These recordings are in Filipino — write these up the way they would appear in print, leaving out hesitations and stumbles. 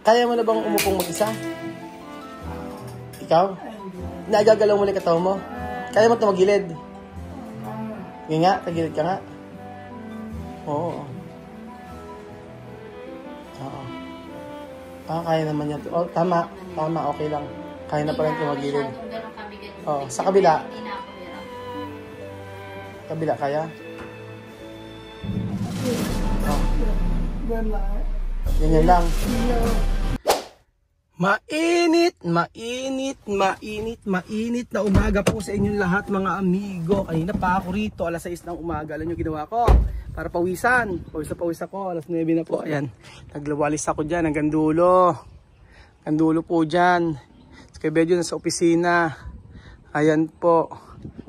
Kaya mo na bang umupong mag-isa? Ikaw? Naagagalaw mo lang katawan mo? Kaya mo ito magilid? Yung nga, tagilid ka nga. Oo. Oo. Kaya naman yan. Oh, tama, okay lang. Kaya na pala ito magilid. Oo, sa kabila. Kabila, kaya? Oh. Ganyan lang. Mainit na umaga po sa inyong lahat mga amigo. Kanina pa ako rito, alas 6 ng umaga. Alam nyo ginawa ko? Para pawisan. Pawis ako, alas 9 na po. Ayan, naglawalis ako dyan hanggang dulo. Hanggang dulo po dyan. So, kay Bedyo nasa opisina. Ayan po.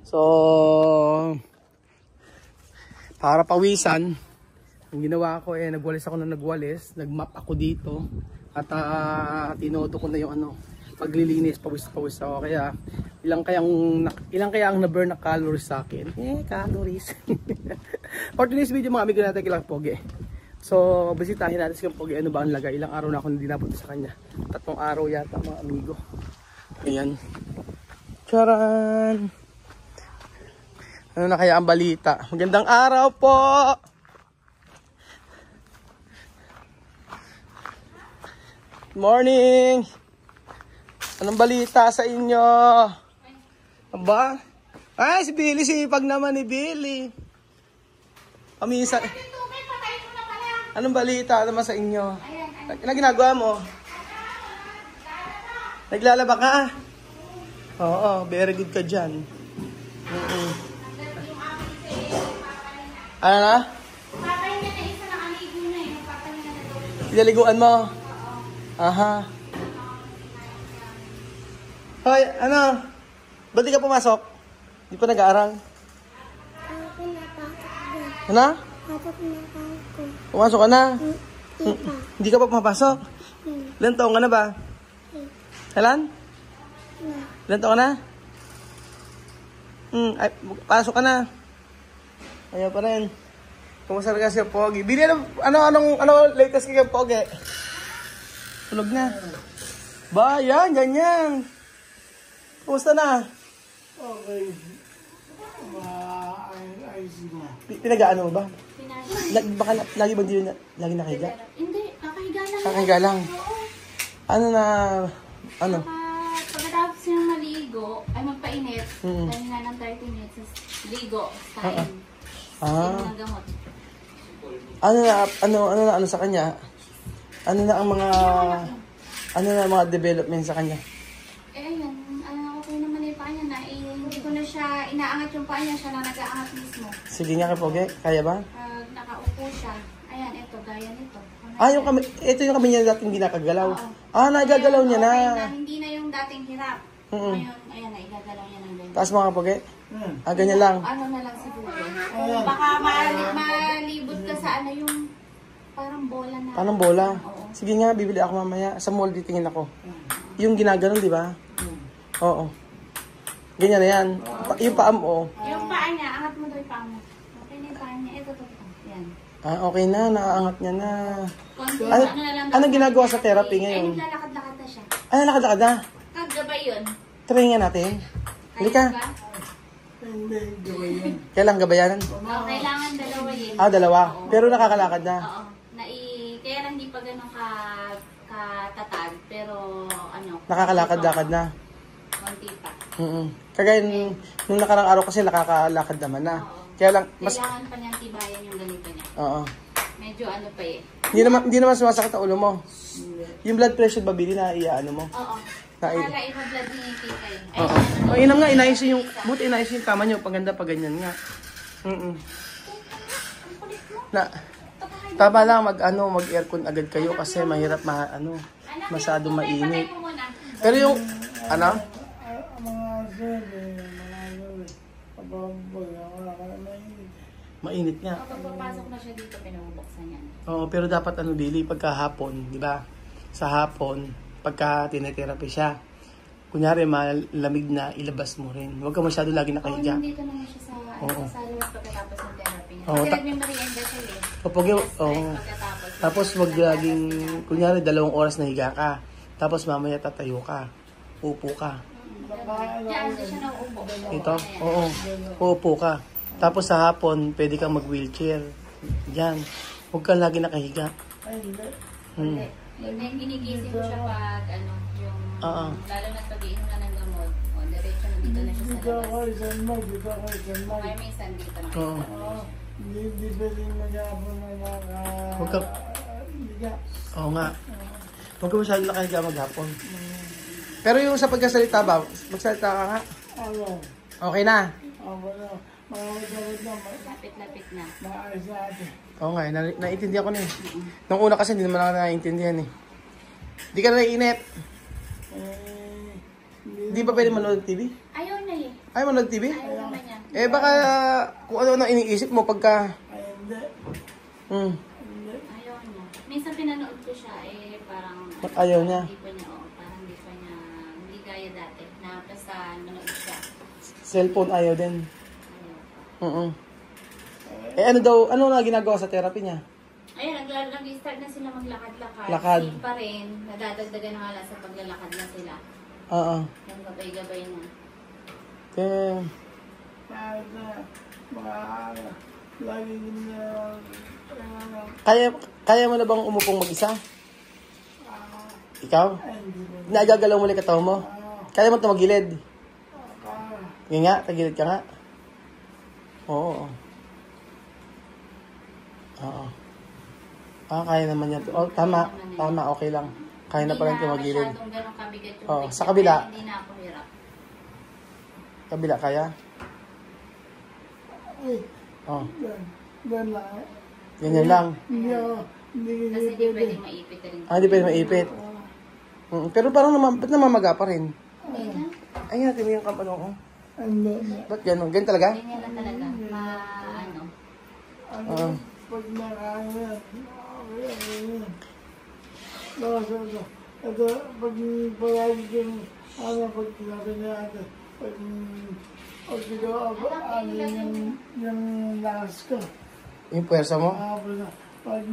So, para pawisan, ang ginawa ko nagwalis ako na nagwalis. Nagmap ako dito. At tinoto ko na yung paglilinis, pawis ako. Kaya ilang kaya ang na-burn na calories sa akin? Calories. For today's video mga amigo natin kilang Pogi. So bisitahin natin si Pogi, ano ba ang lagay. Ilang araw na ako hindi napunta sa kanya. 3 araw yata mga amigo. Ayan. Charan! Ano na kaya ang balita? Magandang araw po! Morning! Anong balita sa inyo? Aba? Ay, si Billy, sipag naman ni Billy. Pamisa. Anong balita naman sa inyo? Ano ginagawa mo? Naglalaba ka? Oo, very good ka dyan. Ano na? Pinaliguan mo? Aha. Hoy, ano? Ba't di ka pumasok? Di pa nag-aaral? Ano? Pumasok ka na? Hindi ka pa pumapasok? Ilan taong ka na ba? Kailan? Ilan taong ka na? Ay, pasok ka na. Ayaw pa rin. Kumusta ka siya, Pogi? Bili ano latest kay Pogi? Tulog na. Ba, yan, ganyan. Kumusta na? Okay. Ayos mo. Pinag-aano mo ba? Baka lagi ba hindi lagi nakahiga? Hindi, nakahiga lang. Nakahiga lang? Ano na, ano? Pagkatapos yung maligo, ay magpainit. Dahil nga ng 30 minutes, ligo, kain. Inom ng gamot. Ano sa kanya? Ano na ang mga development sa kanya? Ayun, okay naman yung paa niya na, hindi ko na siya inaangat yung paa niya, siya na nag-aangat mismo. Sige nga kay Pogi, kaya ba? Nakaupo siya. Ayan, ito, gaya nito. Ito yung kami niya dating ginakagalaw. Nagagalaw niya na. Hindi na yung dating hirap. Ngayon, ayan, naigagalaw niya ng ganyan. Taas mga Pogi? Ganyan lang. Ano na lang siguro. Baka malibot ka sa yung parang bola na. Parang bola? Oo. Sige nga, bibili ako mamaya. Sa mall, titingin ako. Yung ginaganon, di ba? Oo. Ganyan na yan. Yung paa mo. Yung paa niya, angat mo daw yung paa mo. Okay na yung paa niya. Ito. Yan. Okay na. Naaangat niya na. Anong ginagawa sa therapy ngayon? Naglalakad-lakad na siya. Naglalakad na? Kagabay yun. Try nga natin. Halika. Kailang gabayanan? Kailangan dalawa yun. Dalawa. Pero nakakalakad na. Oo. Kaya lang hindi pa ganun katatag. Pero Nakakalakad-lakad na. konti pa. Kagaya nung nakarang araw kasi nakakalakad naman na. Kaya lang, Kailangan pa niyang tibayan yung ganito niya. Oo. Medyo eh. Hindi naman sumasakit ang ulo mo. Yung blood pressure ba, Billy, na iaano mo? Oo. Kala ipa-blood ni tita eh. Oo. Inam nga, inayos yung kama niyo. Paganda pa ganyan nga. Tama lang mag-aircon agad kayo kasi mahirap masyadong mainit. Pero yung, mainit nga. Kapag papasok na siya dito, pinabubuksan yan. Oo, pero dapat Billy, pagkahapon, di ba? Sa hapon, pagka tinetherapy siya, kunyari malamig na, ilabas mo rin. Huwag ka masyado lagi nakahiga. Nandito naman siya sa loob pagkatapos ng therapy niya. Oo, Kasi nagme-merienda siya eh. Kapag Pagkatapos, Tapos wag laging, kunyari 2 oras na higa ka. Tapos mamaya tatayo ka. Upo ka. Diyan, di siya nauupo. Ito? Oo. Uupo ka. Tapos sa hapon, pwede kang mag-wheelchair. Diyan. Huwag kang lagi nakahiga. Ay, hindi. Hmm. Then, ginigising ko siya pag, yung, Oo. lalo na pag-iinom na ng gamot. O, diretso na dito na siya sa Dito ako, labas. isang mag, dito ako, isang mag. Kaya minsan dito na. Oo. Hindi pwedeng mag-apon na Huwag ka... higa. Oo nga. Huwag ka masyadong nakahiga maghapon. Pero yung sa pagkasalita ba, magsalita ka nga. Ano? Okay na. Ako na. Makakasakit na. Lapit-lapit na. Maayos na ate. Oo nga, naiintindihan ko na eh. Nung una kasi hindi naman ako naiintindihan eh. Di ka na naiinip. Di ba pwede manood TV? Ayaw na eh. Ay, manood TV? Ayaw naman niya. Eh baka kung ano na iniisip mo pagka... Ay, hindi. Hmm, Hindi. Ayaw niya. Minsan pinanood ko siya, parang... ayaw niya. Hindi pa niya, parang hindi pa niya... Hindi gaya dati. Na basta nanood siya. Cellphone ayaw din. Ayaw. Eh ano daw, ano na ginagawa sa therapy niya? Ayun, nag-start na sila maglakad-lakad. Lakad. Sick pa rin. Nadadagdagan na nga lang sa paglalakad na sila. Oo. Yung gabay-gabay na. Eh, Kahit na laging kaya mo na bang umupong mag-isa? Ikaw? Nagagalaw mo lang yung katawan mo? Kaya mo tumagilid? Nga nga, tagilid ka nga. Oo. Oo. Kaya naman yan. Oh, tama, okay lang. Kaya na pala tumagilid. Hindi na masyadong ganun kabigat yung Oo, picture, sa kabila. kaya hindi na ako hirap. Kabila, kaya? Ay, Oo. dan lang. Ganyan lang. Hindi ako, hindi Kasi hindi pwedeng maipit rin. Hindi pwede maipit. Pero parang ba't namamaga pa rin? Hindi na. Ay, natin mo yung kampano ko. Hindi. Ba't gano'n? Ganyan talaga? Ganyan lang talaga. Ano. Oo. Pag nakain okay. Ito, pag palagi kang, pag sinabi niya ate, pag ikaw ako, yung lakas ko. Yung puwersa mo? Pag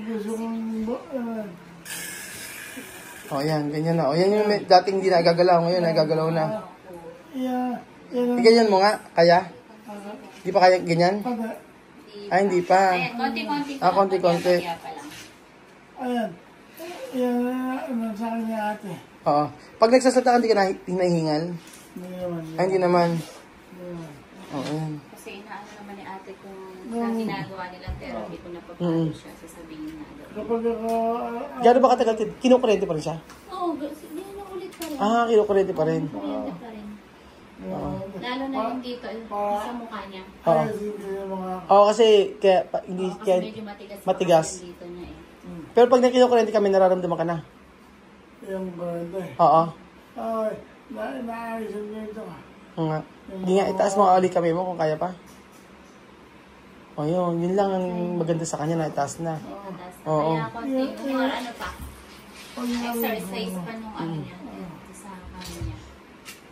gusto kong, Yan, ganyan na. Yan yung dating hindi nagagalaw. Ngayon, nagagalaw na. Ganyan mo nga, kaya? Di pa kaya ganyan? Ay, hindi pa. Ayan, konti-konti. Konti-konti. Kaya pa lang. Ayan. Yan, sa kanya ate. Oo. Pag nagsasalita ka, hindi ka nahihingal? Hindi naman. Ay, hindi naman. Hindi naman. Oo, yan. Kasi inaano naman ni ate kung sa ginagawa nilang therapy, kung napapagod siya, sasabihin na daw. Kapag ako, Gano'n ba katagal? Kinukurente pa rin siya? Oo, hindi na ulit pa rin. Kinukurente pa rin. Kuryente pa rin. Lalo na yung dito, sa mukha niya. Oo. hindi na mga, Oo, kasi kaya, hindi, Kasi kaya, medyo matigas. matigas. Yung dito niya eh. pero pag nakinukurente kami, nararamdaman ka na. yung baranda. Oo. Ay, naayos niya ito. Oo nga. Hindi nga, itaas mo ulit kami mo kung kaya pa. O yun lang ang maganda sa kanya na itaas na. Mataas na. Oo. Kaya konti, or ano pa, exercise pa nung ano niya, sa kanya niya.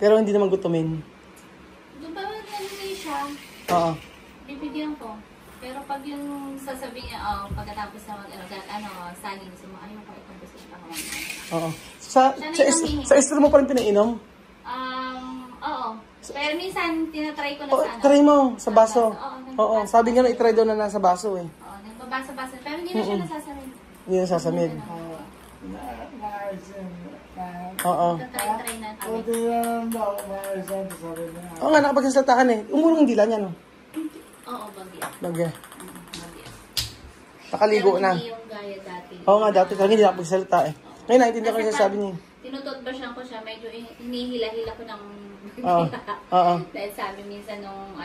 Pero hindi naman gutumin. Doon ba nalilay siya, Oo. bibigyan ko. Pero pag yung sasabihin niya, pagkatapos na saging, gusto mo, ayaw ko itong gusto pa ako. Oo. Sa estro mo pa rin pinainom? Oo. Pero minsan, tinatry ko na sa ano. Try mo, sa baso. Oo, Oo, sabi nga na itry daw na nasa baso eh. Oo, nagbabasa-basa. Pero hindi na siya nasasarin. Hindi na sasamid. Naayos yan. Oo. Try na kami. Kunti lang daw, maayos yan. Sabi niya. Oo nga, nakapagsasalita ka na eh. Umurong dila niya, no? Oo, bagya. Bagya. Bagya. Nakaligo Pero na. hindi yung gaya dati. Oo nga, dati talaga hindi nakapagsalita eh. Ngayon, naintindihan ko yung sabi niya. Tinututbasyan ko siya, medyo hinihila-hila ko ng Oo. Oo. Dahil sabi minsan nung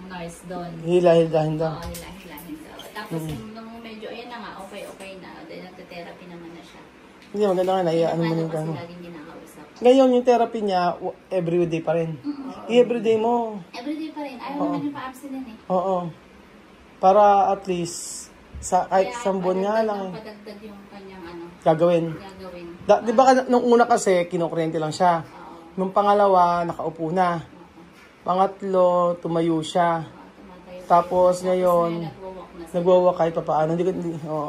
nurse doon. Hila-hilahin daw. Oo, hila-hilahin daw. Tapos nung medyo, ayan na nga, okay na. Dahil nagte-therapy naman na siya. Hindi, maganda nga, naiyaano mo yung Kasi gano'n. laging ginakausap. Ngayon, yung therapy niya, everyday pa rin. I-everyday mo. Everyday pa rin. Ayaw naman yung pa-abstinent eh. Oo. Para at least, kahit Kaya isang buwan nga lang eh. padagdag yung kanyang Gagawin. gagawin. Di ba nung una kasi, kinukuryente lang siya. Oo. Nung pangalawa, nakaupo na. Pangatlo, tumayo siya. Tumatayo. Tapos ngayon, Nagwo-walk na sila. Nagwawa kahit pa paano.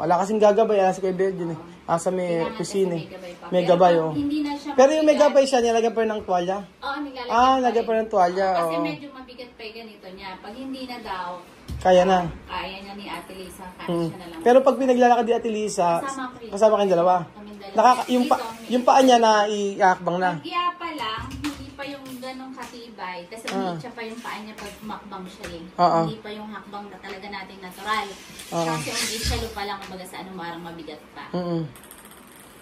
Ala kasing gagabay. Ala si Kuya Virgin eh. Asa may Kailangan kusina kasi eh. may gabay pa. May Pero gabay pag oh. hindi na siya Pero yung may mabigat, gabay siya, nilagyan pa rin ng tuwalya. Oo, nilalagyan Lagyan pa rin ng tuwalya. Kasi Oo. medyo mabigat pa yung ganito niya. Pag hindi na daw, Kaya na. kaya niya ni Ate Lisa. Kaya siya na lang. Pero pag pinaglalakad di Ate Lisa, kasama kayong dalawa. Kaming dalawa. Yung paa niya na iakbang na. Pag pa lang, hindi pa yung ganong katibay. Kasi umiit siya pa yung paa niya pag makbang siya eh. Oo. Hindi pa yung hakbang na talaga nating natural. Oo. Kasi umiit siya lupa lang kumbaga sa anong marang mabigat pa.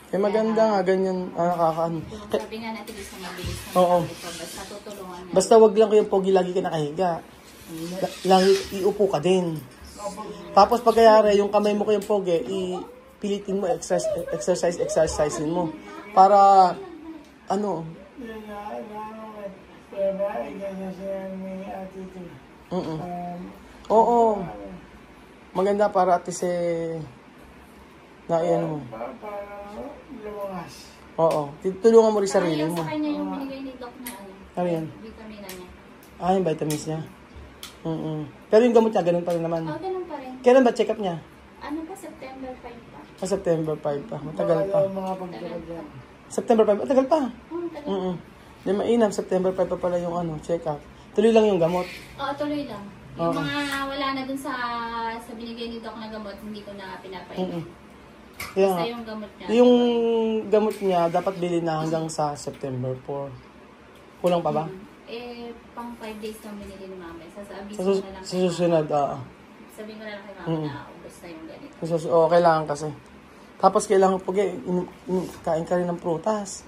Eh maganda nga, ganyan, nakakaano. Sabi nga natin gusto mabilis na Oo. basta tutulungan niya. Basta wag lang kayong pogi, lagi ka nakahiga. Lagi iupo ka din. Tapos pag kayari, yung kamay mo kayong pogi, pilitin mo, exercisein mo. Para, ano, oo. Maganda para at least na ano mo. Oo. Tulungan mo rin sarili mo. Sa kanya yung binigay ni Doc na Ano yan? vitamina niya. Yung vitamins niya. Pero yung gamot niya, ganun pa rin naman. Ganun pa rin. Kailan ba check up niya? Ano pa, September 5 pa? September 5 pa. Matagal pa. Mga pagkakagyan. September 5, matagal pa. Tagal. Di mainam, September 5 pa pala yung check up. Tuloy lang yung gamot. Oo, tuloy lang. Yung mga wala na dun sa binigay ni Doc na gamot, hindi ko na pinapainom. Kaya Basta nga. yung gamot niya. Yung gamot niya, dapat bilhin na hanggang sa September 4. Kulang pa ba? Pang 5 days lang binili ni Mama. Sasabihin Sa, ko na lang sa susunod, sabihin ko na lang kay Mama na ubos na yung ganito. kailangan kasi. Tapos kailangan pag kain ka rin ng prutas.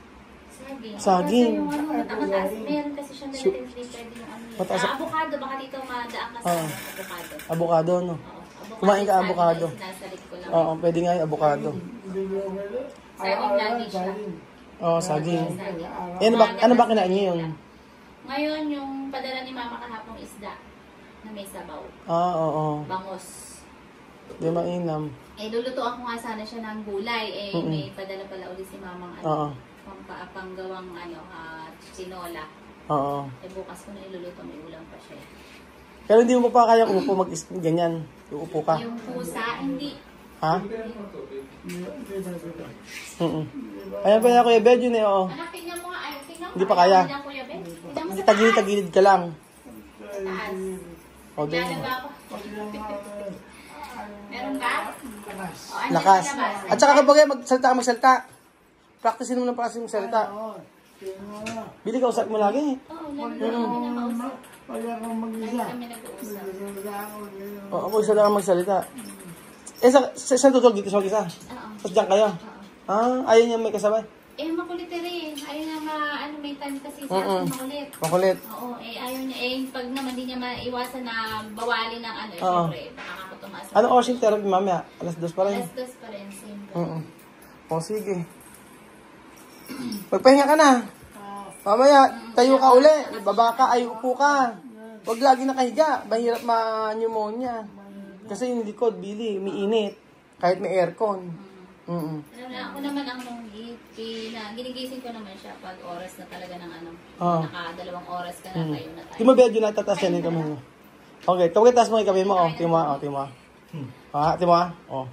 Saging. Yung mataas. Meron kasi siyang dalating pwede yung Mataas. avocado. Baka dito madaan ka sa avocado. Avocado, no? Oo, Kumain ka avocado. Sinasalit ko lang. Oo, pwede nga yung avocado. Saging lagi siya. Oo, saging. Saging. Ano ba kinain niyo yun? Ngayon, yung padala ni Mama kahapong isda na may sabaw. Oo. Bangos. Di mainam. Lulutuan ko nga sana siya ng gulay. May padala pala ulit si Mamang Oo. panggawang tinola. Oo. Bukas ko na iluluto, may ulam pa siya. Pero hindi mo pa kaya umupo ganyan. Uupo ka. Yung pusa, hindi. Ha? Ayan pa na Kuya Bed yun eh, oo. Anak, tingnan mo nga. Tingnan mo. Hindi pa kaya. Tingnan, Kuya Ben. Tingnan mo sa Tagilid ka lang. taas. O, doon. Lalaba ako. Meron ba? Andyan Lakas. sa labas. At saka kapag magsalita. Practicein mo ng magsalita. Bili ka, usap mo lagi. Oo, lagi kami nakausap. Wala kang Lagi mag-isa. kami nag-uusap. Oo, mag-isa lang magsalita. Saan tutulog dito sa mag-isa? Oo. Tapos dyan kayo? Ayaw niya may kasabay? Makulit rin. Ayaw na may time kasi sa makulit. Makulit. Oo, ayaw niya. Pag naman di niya maiwasan na bawalin ng syempre, baka ako tumaas. Ano oras yung therapy mamaya? 2:00 pa rin. Alas 2 pa rin, same pa. O, sige. Magpahinga ka na. Mamaya, tayo ka uli. Baba ka, ay upo ka. Huwag lagi nakahiga. Mahirap ma-pneumonia. Kasi yung likod, Billy, umiinit. Kahit may aircon. Ako naman ang ginigising ko naman siya pag oras na talaga ng naka-2 oras ka na, tayo na tayo. Di mo ba yun natataas yan yung kamay mo? Okay, tawag taas mo yung kamay mo. Timo mo. Timo mo.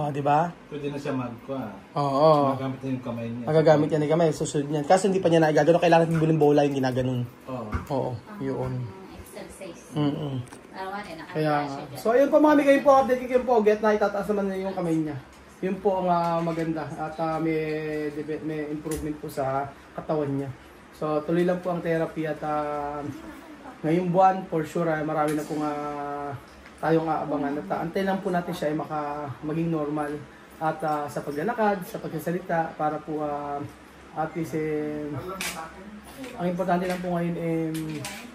Di ba? Pwede na siya magkwa. Oo. Magamit na yung kamay niya. Magagamit yan yung kamay, susunod niyan. Kasi hindi pa niya naigagano, kailangan natin buling bola yung ginaganon. Oo, yun. Exercise. Arawan Kaya, so ayun po mga kayo po, update kayo po, get na itataas naman na yung kamay niya. Yun po ang maganda at may improvement po sa katawan niya. So tuloy lang po ang therapy at ngayong buwan, for sure, marami na pong tayong aabangan. At antay lang po natin siya ay maging normal at sa paglalakad, sa pagsasalita, para po at least ang importante lang po ngayon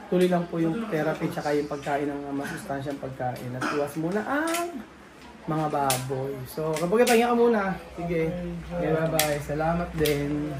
tuloy lang po yung therapy tsaka yung pagkain ng masustansyang pagkain. At iwas muna ang mga baboy. So kapag pahinga ka muna, sige. Okay, bye-bye. Salamat din.